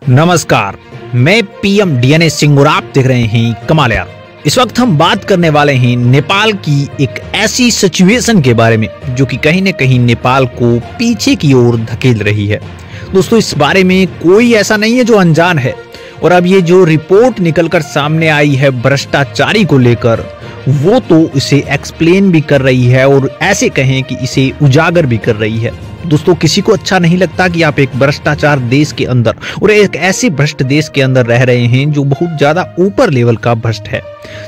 नमस्कार, मैं PM DNA Singh और आप देख रहे हैं कमाल यार। इस वक्त हम बात करने वाले हैं नेपाल की एक ऐसी सिचुएशन के बारे में जो कि कहीं न कहीं नेपाल को पीछे की ओर धकेल रही है। दोस्तों, इस बारे में कोई ऐसा नहीं है जो अनजान है। और अब ये जो रिपोर्ट निकलकर सामने आई है भ्रष्टाचारी को लेकर, वो तो इसे एक्सप्लेन भी कर रही है और ऐसे कहें कि इसे उजागर भी कर रही है। दोस्तों, किसी को अच्छा नहीं लगता कि आप एक भ्रष्टाचार देश के अंदर और एक ऐसे भ्रष्ट देश के अंदर रह रहे हैं जो बहुत ज्यादा ऊपर लेवल का भ्रष्ट है।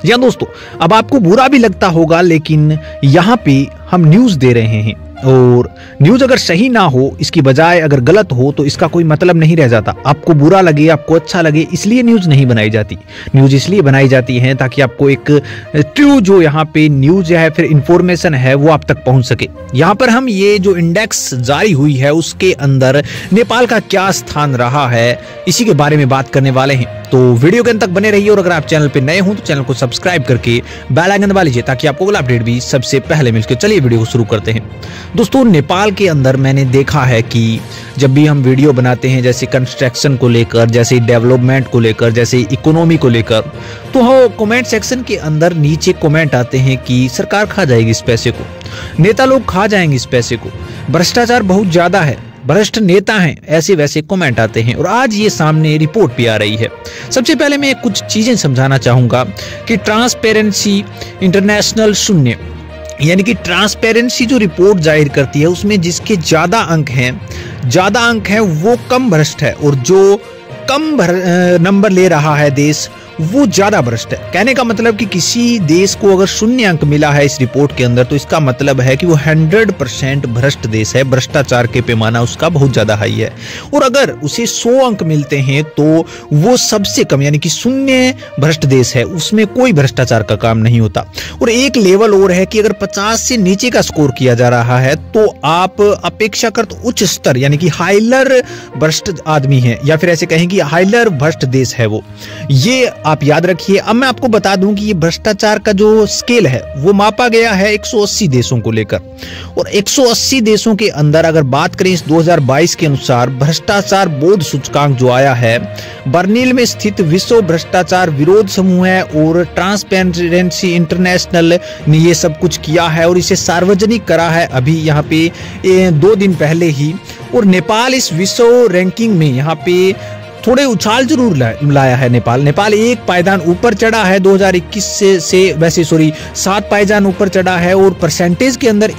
या दोस्तों, अब आपको बुरा भी लगता होगा, लेकिन यहाँ पे हम न्यूज दे रहे हैं और न्यूज अगर सही ना हो, इसकी बजाय अगर गलत हो, तो इसका कोई मतलब नहीं रह जाता। आपको बुरा लगे, आपको अच्छा लगे, इसलिए न्यूज नहीं बनाई जाती। न्यूज इसलिए बनाई जाती है ताकि आपको एक ट्रू जो यहाँ पे न्यूज है, फिर इंफॉर्मेशन है, वो आप तक पहुंच सके। यहाँ पर हम ये जो इंडेक्स जारी हुई है उसके अंदर नेपाल का क्या स्थान रहा है, इसी के बारे में बात करने वाले हैं। तो वीडियो के अंत तक बने रहिए और अगर आप चैनल पे नए हो तो चैनल को सब्सक्राइब करके बेल आइकन दबा लीजिए ताकि आपको अगला अपडेट भी सबसे पहले मिल सके। चलिए वीडियो को शुरू करते हैं। दोस्तों, नेपाल के अंदर मैंने देखा है कि जब भी हम वीडियो बनाते हैं, जैसे कंस्ट्रक्शन को लेकर, जैसे डेवलपमेंट को लेकर, जैसे इकोनॉमी को लेकर, तो वो कमेंट सेक्शन के अंदर नीचे कमेंट आते हैं कि सरकार खा जाएगी इस पैसे को, नेता लोग खा जाएंगे इस पैसे को, भ्रष्टाचार बहुत ज्यादा है, भ्रष्ट नेता हैं, ऐसे वैसे कमेंट आते हैं। और आज ये सामने रिपोर्ट भी आ रही है। सबसे पहले मैं कुछ चीजें समझाना चाहूंगा कि ट्रांसपेरेंसी इंटरनेशनल शून्य, यानी कि ट्रांसपेरेंसी जो रिपोर्ट जाहिर करती है उसमें जिसके ज्यादा अंक हैं वो कम भ्रष्ट है, और जो कम नंबर ले रहा है देश वो ज्यादा भ्रष्ट है। कहने का मतलब कि किसी देश को अगर 0 अंक मिला है इस रिपोर्ट के अंदर, तो इसका मतलब है कि वो 100% भ्रष्ट देश है, भ्रष्टाचार के पैमाना उसका बहुत ज्यादा हाई है। और अगर उसे 100 अंक मिलते हैं तो वो सबसे कम, यानी कि 0 भ्रष्ट देश है, उसमें कोई भ्रष्टाचार का काम नहीं होता। और एक लेवल और है कि अगर 50 से नीचे का स्कोर किया जा रहा है तो आप अपेक्षाकृत उच्च स्तर, यानी कि हाइलर भ्रष्ट आदमी है, या फिर ऐसे कहें कि हाइलर भ्रष्ट देश है वो। ये आप याद रखिए। अब मैं आपको बता दूं कि ये भ्रष्टाचार का जो स्केल है वो मापा गया है 180 देशों को लेकर, और 180 देशों के अंदर अगर बात करें इस 2022 के अनुसार, भ्रष्टाचार बोध सूचकांक जो आया है, बर्लिन में स्थित विश्व भ्रष्टाचार विरोध समूह है और ट्रांसपेरेंसी इंटरनेशनल ने ये सब कुछ किया है और इसे सार्वजनिक करा है अभी यहाँ पे 2 दिन पहले ही। और नेपाल इस विश्व रैंकिंग में यहाँ पे थोड़े उछाल जरूर लाया है। नेपाल एक पायदान ऊपर चढ़ा है 2021 से 7 पायदान ऊपर चढ़ा है, और परसेंटेज के अंदर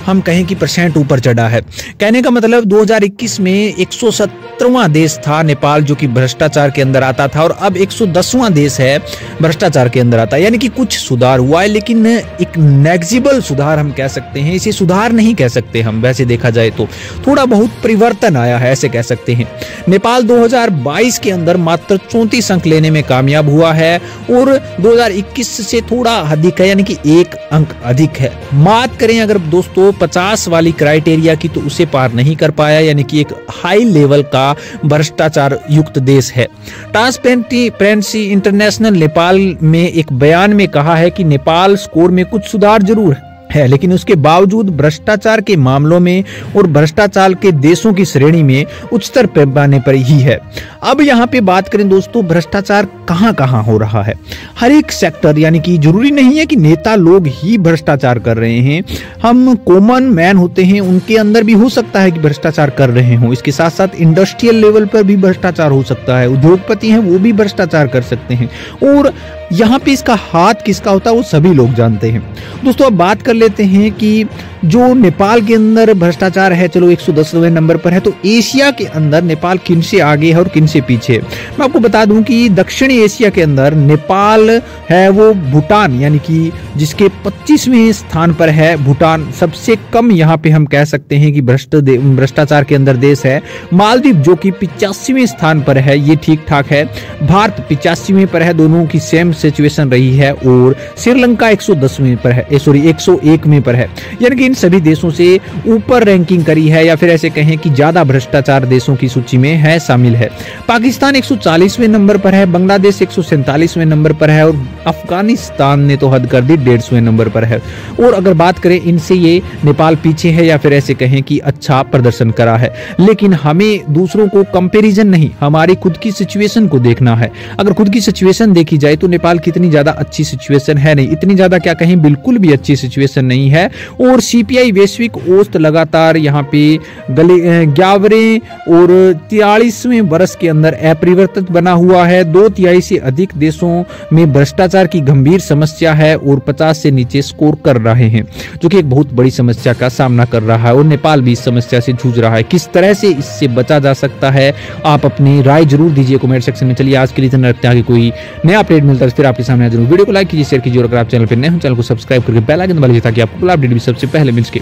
हम कहें कि % ऊपर चढ़ा है। कहने का मतलब 2021 में 117वां देश था नेपाल जो कि भ्रष्टाचार के अंदर आता था, और अब 110वां देश है भ्रष्टाचार के अंदर आता है। यानी कि कुछ सुधार हुआ है, लेकिन एक नेग्जिबल सुधार हम कह सकते हैं, इसे सुधार नहीं कह सकते हम। वैसे देखा जाए तो थोड़ा बहुत परिवर्तन आया है, ऐसे कह सकते हैं। नेपाल 2022 के अंदर मात्र 34 अंक लेने में कामयाब हुआ है, और 2021 से थोड़ा अधिक है, यानी कि 1 अंक अधिक है। बात करें अगर दोस्तों 50 वाली क्राइटेरिया की, तो उसे पार नहीं कर पाया, यानी कि एक हाई लेवल का भ्रष्टाचार युक्त देश है। ट्रांसपेरेंसी इंटरनेशनल नेपाल में एक बयान में कहा है कि नेपाल स्कोर में कुछ सुधार जरूर है, लेकिन उसके बावजूद भ्रष्टाचार के मामलों में और भ्रष्टाचार के देशों की श्रेणी में उच्चतर पैमाने पर ही है। अब यहाँ पे बात करें दोस्तों, भ्रष्टाचार कहाँ कहाँ हो रहा है, हर एक सेक्टर, यानी कि जरूरी नहीं है कि नेता लोग ही भ्रष्टाचार कर रहे हैं। हम कॉमन मैन होते हैं, उनके अंदर भी हो सकता है कि भ्रष्टाचार कर रहे हों। इसके साथ साथ इंडस्ट्रियल लेवल पर भी भ्रष्टाचार हो सकता है, उद्योगपति हैं वो भी भ्रष्टाचार कर सकते हैं, और यहाँ पे इसका हाथ किसका होता है वो सभी लोग जानते हैं। दोस्तों, अब बात कर लेते हैं कि जो नेपाल के अंदर भ्रष्टाचार है, चलो 110वें नंबर पर है, तो एशिया के अंदर नेपाल किन से आगे है और किन से पीछे है। मैं आपको बता दूं कि दक्षिणी एशिया के अंदर नेपाल है वो भूटान, यानी कि जिसके 25वें स्थान पर है भूटान, सबसे कम यहाँ पे हम कह सकते हैं कि भ्रष्टाचार के अंदर देश है। मालदीव जो कि 85वें स्थान पर है, ये ठीक ठाक है। भारत 85वें पर है, दोनों की सेम सिचुएशन रही है। और श्रीलंका 110वें पर है, 101वें पर है। यानी कि इन सभी देशों से ऊपर रैंकिंग करी है, या फिर ऐसे कहें कि ज्यादा भ्रष्टाचार देशों की सूची में है, शामिल है। पाकिस्तान 140वें नंबर पर है, बांग्लादेश 147वें नंबर पर है और अफगानिस्तान ने तो हद कर दी 150वें नंबर पर है। और अगर बात करें इनसे, ये नेपाल पीछे है या फिर ऐसे कहें कि अच्छा प्रदर्शन करा है। लेकिन हमें दूसरों को कंपैरिजन नहीं, हमारी खुद की सिचुएशन को देखना है। अगर खुद की सिचुएशन देखी जाए तो नेपाल की इतनी ज्यादा अच्छी सिचुएशन है नहीं, इतनी ज्यादा क्या कहें, बिल्कुल भी अच्छी सिचुएशन नहीं है। और सीपीआई वैश्विक औसत लगातार यहाँ पे 11वें और 43वें वर्ष के अंदर अपरिवर्तित बना हुआ है। 2/3 से अधिक देशों में भ्रष्टाचार की गंभीर समस्या है और 50 से नीचे स्कोर कर रहे हैं, जो कि एक बहुत बड़ी समस्या का सामना कर रहा है। और नेपाल भी इस समस्या से जूझ रहा है। किस तरह से इससे बचा जा सकता है, आप अपनी राय जरूर दीजिए कमेंट सेक्शन में। चलिए आज के लिए इतना रखते हैं, आगे कोई नया अपडेट मिलता है फिर आपके सामने जरूर। वीडियो को लाइक कीजिए, शेयर कीजिए और अगर आप चैनल पर नए हो चैनल को सब्सक्राइब करके बेल आइकन दबा लीजिए ताकि आपको अपडेट भी सबसे पहले मिल सके।